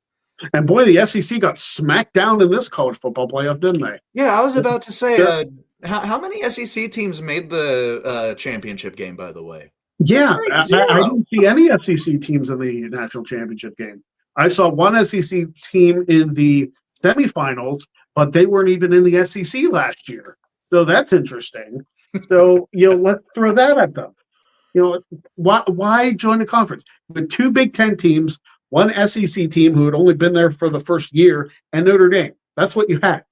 And boy, the SEC got smacked down in this college football playoff, didn't they? Yeah, I was about to say, how many SEC teams made the championship game, by the way? Yeah, I didn't see any SEC teams in the national championship game. I saw one SEC team in the semifinals, but they weren't even in the SEC last year. So that's interesting. So, let's throw that at them. Why join a conference? With two Big Ten teams, one SEC team who had only been there for the first year, and Notre Dame. That's what you had.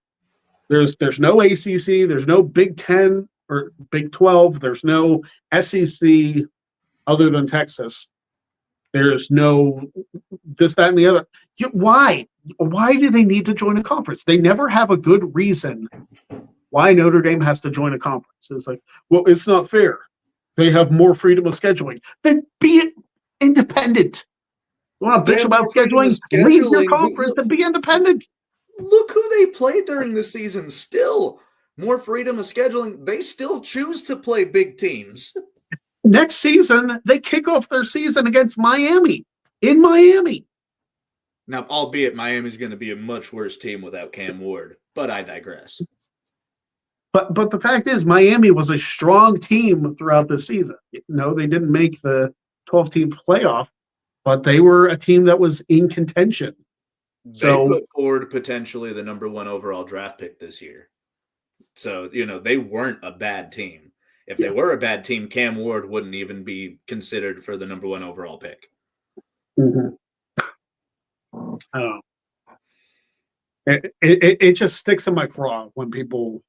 There's no ACC, there's no Big Ten or Big 12, there's no SEC other than Texas. There's no this, that, and the other. Why? Why do they need to join a conference? They never have a good reason why Notre Dame has to join a conference. It's like, well, it's not fair. They have more freedom of scheduling. Then be independent. You want to bitch about scheduling? Leave your conference and be independent. Look who they play during the season. Still more freedom of scheduling. They still choose to play big teams. Next season, they kick off their season against Miami in Miami. Now, albeit Miami's going to be a much worse team without Cam Ward, but I digress. But the fact is, Miami was a strong team throughout the season. No, they didn't make the 12-team playoff, but they were a team that was in contention. They put forward potentially the number 1 overall draft pick this year. So, they weren't a bad team. If they were a bad team, Cam Ward wouldn't even be considered for the number 1 overall pick. Mm-hmm. I don't know. It just sticks in my craw when people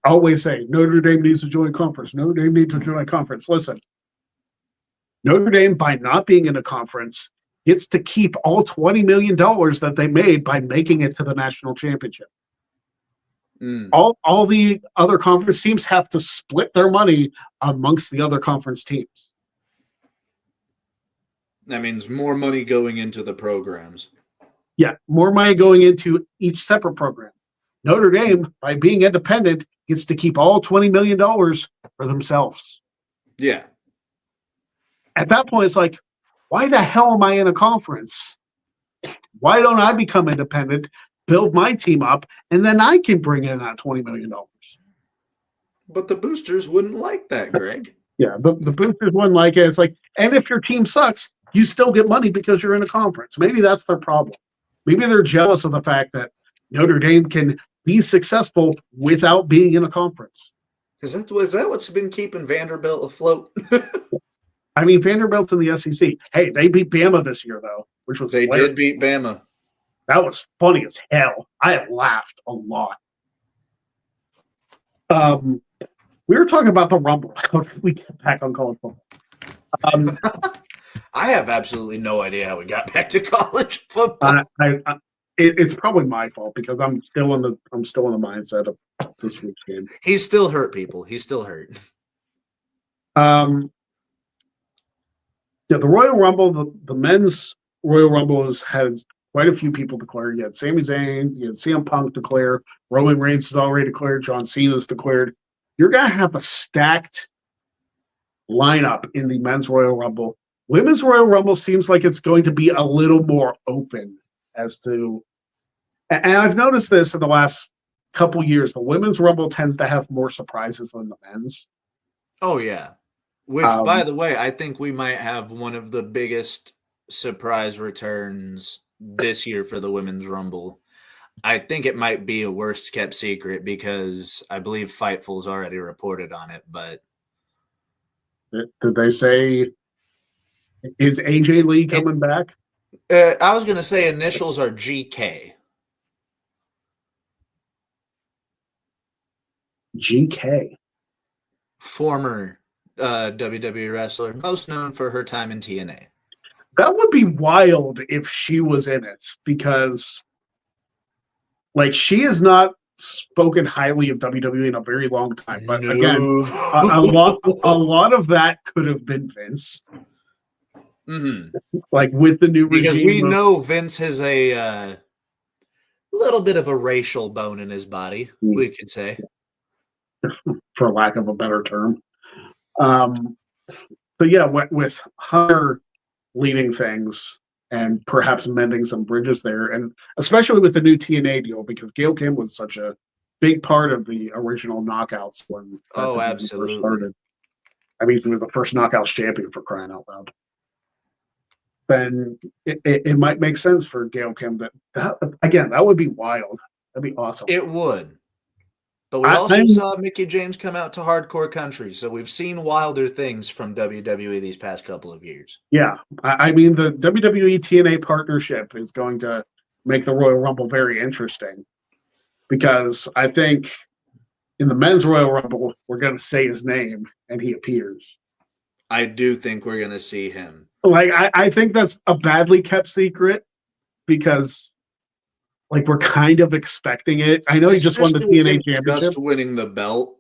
always say Notre Dame needs to join conference. Notre Dame needs to join conference. Listen, Notre Dame, by not being in a conference, gets to keep all $20 million that they made by making it to the national championship. All the other conference teams have to split their money amongst the other conference teams. That means more money going into the programs. Yeah, more money going into each separate program. Notre Dame, by being independent, gets to keep all $20 million for themselves. Yeah. At that point, it's like, why the hell am I in a conference? Why don't I become independent, build my team up, and then I can bring in that $20 million? But the boosters wouldn't like that, Greg. Yeah, the boosters wouldn't like it. It's like, and if your team sucks, you still get money because you're in a conference. Maybe that's their problem. Maybe they're jealous of the fact that Notre Dame can be successful without being in a conference. Is that what's been keeping Vanderbilt afloat? I mean, Vanderbilt's in the SEC. Hey, they beat Bama this year, though, which was They did beat Bama. That was funny as hell. I laughed a lot. We were talking about the Rumble. How did we get back on college football? I have absolutely no idea how we got back to college football. It's probably my fault because I'm still in the mindset of this week's game. He's still hurt, people. He's still hurt. Yeah, the Royal Rumble, the men's Royal Rumble has had quite a few people declare. You had Sami Zayn, you had CM Punk declare, Roman Reigns is already declared, John Cena's declared. You're going to have a stacked lineup in the men's Royal Rumble. Women's Royal Rumble seems like it's going to be a little more open as to, and I've noticed this in the last couple years, the women's Rumble tends to have more surprises than the men's. Oh, yeah. Which, by the way, I think we might have one of the biggest surprise returns this year for the Women's Rumble. I think it might be a worst kept secret because I believe Fightful's already reported on it, but did they say, is AJ Lee coming back? I was going to say initials are GK. GK. Former WWE wrestler, most known for her time in TNA. That would be wild if she was in it because, like, she has not spoken highly of WWE in a very long time. But again, a lot of that could have been Vince. Mm-hmm. Like with the new regime. Because we know Vince has a little bit of a racial bone in his body, we could say. For lack of a better term. But yeah, with Hunter leading things and perhaps mending some bridges there, and especially with the new TNA deal, because Gail Kim was such a big part of the original Knockouts when absolutely first started. I mean, she was the first Knockouts champion, for crying out loud. Then it might make sense for Gail Kim that would be wild. That'd be awesome. It would. But we also saw Mickie James come out to hardcore country, so we've seen wilder things from WWE these past couple of years. Yeah, I mean, the WWE TNA partnership is going to make the Royal Rumble very interesting because I think in the men's Royal Rumble, we're going to say his name and he appears. I do think we're going to see him. Like, I think that's a badly kept secret because, like, we're kind of expecting it. I know he just won the TNA championship. Just winning the belt.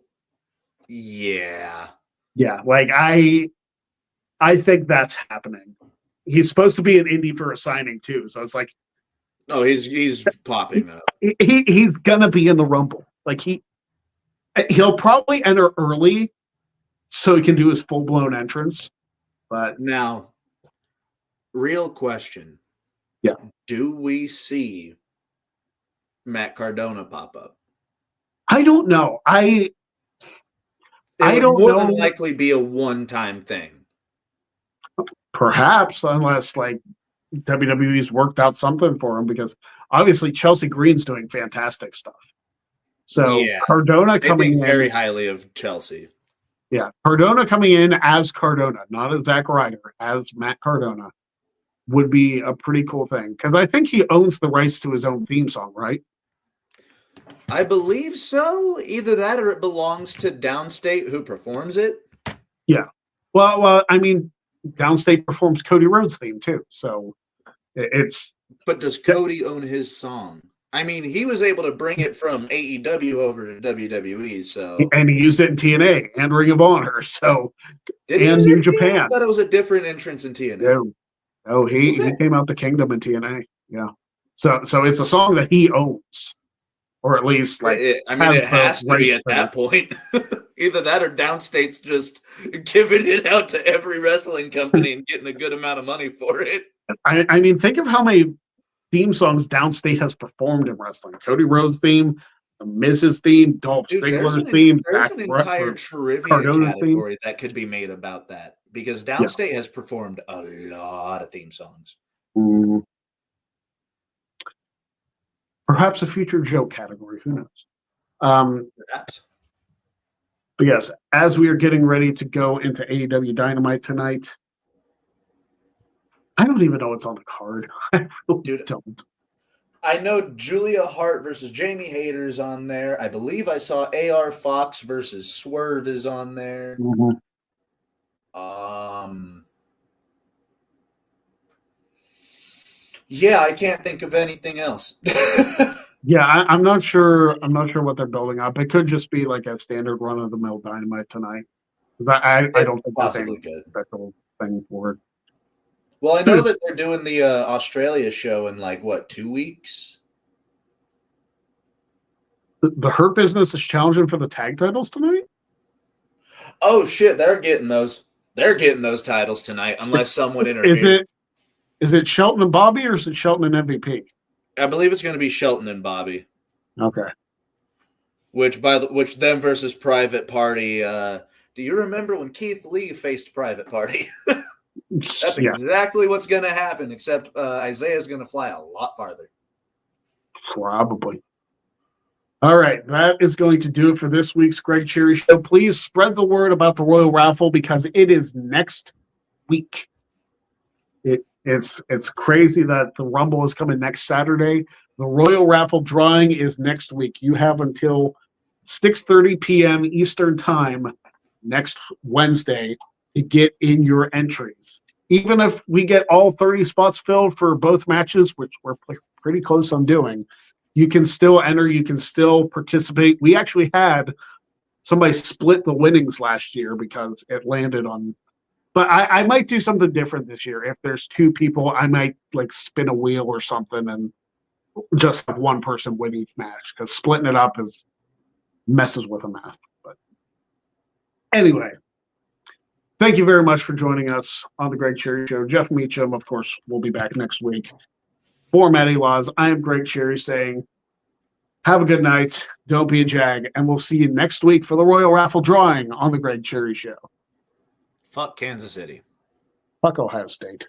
Yeah. Yeah, like, I think that's happening. He's supposed to be in Indy for a signing, too. So it's like, Oh, he's popping up. He's gonna be in the Rumble. Like he'll probably enter early so he can do his full blown entrance. But now, real question. Yeah. Do we see Matt Cardona pop up? I don't know. I don't more know. Than likely be a one-time thing. Perhaps, unless like WWE's worked out something for him, because obviously Chelsea Green's doing fantastic stuff. So yeah, Cardona coming in very highly of Chelsea. Yeah, Cardona coming in as Cardona, not as Zack Ryder, as Matt Cardona, would be a pretty cool thing. Because I think he owns the rights to his own theme song, right? I believe so. Either that or it belongs to Downstate, who performs it. Yeah. Well, I mean, Downstate performs Cody Rhodes' theme too, so it's. But does Cody own his song? I mean, he was able to bring it from AEW over to WWE, so and he used it in TNA and Ring of Honor, so did he and use New it in TNA? Japan. I thought it was a different entrance in TNA. No, he came out to Kingdom in TNA. Yeah, so it's a song that he owns, or at least like. I mean, it has to be at that point. Either that or Downstate's just giving it out to every wrestling company and getting a good amount of money for it. I mean, think of how many theme songs Downstate has performed in wrestling. Cody Rhodes' theme, The Miz's theme, Dolph Ziggler's theme. There's an entire trivia category that could be made about that because Downstate has performed a lot of theme songs. Perhaps a future joke category. Who knows? Perhaps. But yes, as we are getting ready to go into AEW Dynamite tonight, I don't even know what's on the card. I really don't. I know Julia Hart versus Jamie Hayter's on there. I believe I saw AR Fox versus Swerve is on there. Mm-hmm. Yeah, I can't think of anything else. Yeah, I'm not sure. I'm not sure what they're building up. It could just be like a standard run of the mill Dynamite tonight. I don't think there's any special thing for it. Well, I know that they're doing the Australia show in 2 weeks. The Hurt Business is challenging for the tag titles tonight. Oh shit, they're getting those. They're getting those titles tonight, unless someone interferes. Is it Shelton and Bobby, or is it Shelton and MVP? I believe it's going to be Shelton and Bobby. Okay. Which them versus Private Party. Do you remember when Keith Lee faced Private Party? That's exactly what's going to happen, except Isaiah's going to fly a lot farther. Probably. All right, that is going to do it for this week's Greg Cherry Show. Please spread the word about the Royal Raffle because it is next week. It's crazy that the Rumble is coming next Saturday. The Royal Raffle drawing is next week. You have until 6:30 p.m. Eastern Time next Wednesday to get in your entries. Even if we get all 30 spots filled for both matches, which we're pretty close on doing, you can still enter. You can still participate. We actually had somebody split the winnings last year because it landed on. But I might do something different this year. If there's two people, I might spin a wheel or something and just have one person win each match because splitting it up messes with the math. But anyway, thank you very much for joining us on the Greg Cherry Show. Jeff Meacham, of course, will be back next week. For Matty Laws, I am Greg Cherry saying, have a good night. Don't be a jag. And we'll see you next week for the Royal Raffle drawing on the Greg Cherry Show. Fuck Kansas City. Fuck Ohio State.